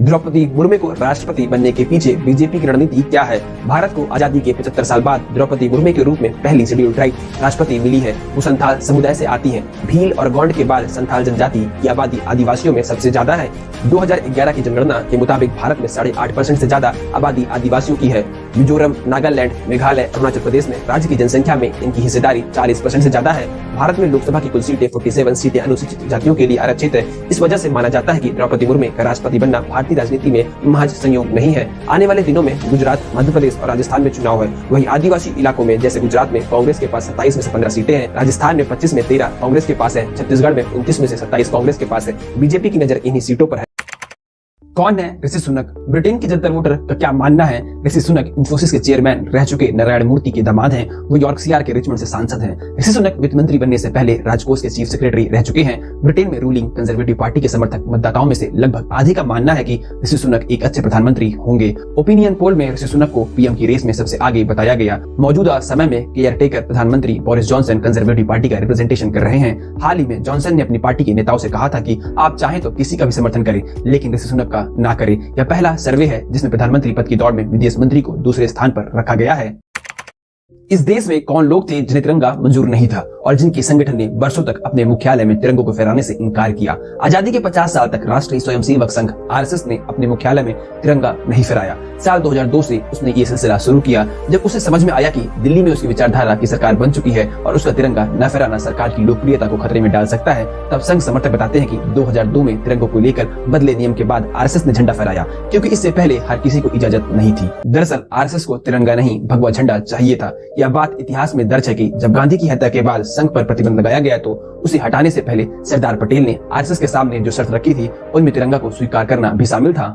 द्रौपदी मुर्मू को राष्ट्रपति बनने के पीछे बीजेपी की रणनीति क्या है? भारत को आजादी के 75 साल बाद द्रौपदी मुर्मू के रूप में पहली शेड्यूल ट्राइब राष्ट्रपति मिली है। वो संथाल समुदाय से आती हैं। भील और गौंड के बाद संथाल जनजाति की आबादी आदिवासियों में सबसे ज्यादा है। 2011 की जनगणना के मुताबिक भारत में 8.5% से ज्यादा आबादी आदिवासियों की है। मिजोरम, नागालैंड, मेघालय, अरुणाचल प्रदेश में राज्य की जनसंख्या में इनकी हिस्सेदारी 40% से ज्यादा है। भारत में लोकसभा की कुल सीटें 47 सीटें अनुसूचित जातियों के लिए आरक्षित है। इस वजह से माना जाता है कि द्रौपदी मुर्मू का राष्ट्रपति बनना भारतीय राजनीति में महज संयोग नहीं है। आने वाले दिनों में गुजरात, मध्य प्रदेश और राजस्थान में चुनाव है। वहीं आदिवासी इलाकों में जैसे गुजरात में कांग्रेस के पास 27 में से 15 सीटें हैं, राजस्थान में 25 में 13 कांग्रेस के पास है, छत्तीसगढ़ में 29 में से 27 कांग्रेस के पास है। बीजेपी की नजर इन्हीं सीटों पर है। कौन है ऋषि सुनक? ब्रिटेन के ज्यादातर वोटर का क्या मानना है? ऋषि सुनक इंफोसिस के चेयरमैन रह चुके नारायण मूर्ति के दामाद हैं। वो यॉर्कशायर के रिचमंड से सांसद हैं। ऋषि सुनक वित्त मंत्री बनने से पहले राजकोष के चीफ सेक्रेटरी रह चुके हैं। ब्रिटेन में रूलिंग कंजर्वेटिव पार्टी के समर्थक मतदाताओं में से लगभग आधे का मानना है कि ऋषि सुनक एक अच्छे प्रधानमंत्री होंगे। ओपिनियन पोल में ऋषि सुनक को पीएम की रेस में सबसे आगे बताया गया। मौजूदा समय में केयर टेकर प्रधानमंत्री बोरिस जॉनसन कंजर्वेटिव पार्टी का रिप्रेजेंटेशन कर रहे हैं। हाल ही में जॉनसन ने अपनी पार्टी के नेताओं से कहा था कि आप चाहें तो किसी का भी समर्थन करें, लेकिन ऋषि सुनक का ना करें। पहला सर्वे है जिसमें प्रधानमंत्री पद की दौड़ में विदेश मंत्री को दूसरे स्थान पर रखा गया है। इस देश में कौन लोग थे जिन्हें तिरंगा मंजूर नहीं था और जिनके संगठन ने वर्षों तक अपने मुख्यालय में तिरंगों को फहराने से इनकार किया? आजादी के 50 साल तक राष्ट्रीय स्वयंसेवक संघ आरएसएस ने अपने मुख्यालय में तिरंगा नहीं फहराया। साल 2002 से उसने ये सिलसिला शुरू किया जब उसे समझ में आया कि दिल्ली में उसकी विचारधारा की सरकार बन चुकी है और उसका तिरंगा न फहराना सरकार की लोकप्रियता को खतरे में डाल सकता है। तब संघ समर्थक बताते हैं कि 2002 में तिरंगों को लेकर बदले नियम के बाद आरएसएस ने झंडा फहराया, क्योंकि इससे पहले हर किसी को इजाजत नहीं थी। दरअसल आरएसएस को तिरंगा नहीं भगवा झंडा चाहिए था। यह बात इतिहास में दर्ज है कि जब गांधी की हत्या के बाद संघ पर प्रतिबंध लगाया गया तो उसे हटाने से पहले सरदार पटेल ने आरएसएस के सामने जो शर्त रखी थी उनमें तिरंगा को स्वीकार करना भी शामिल था।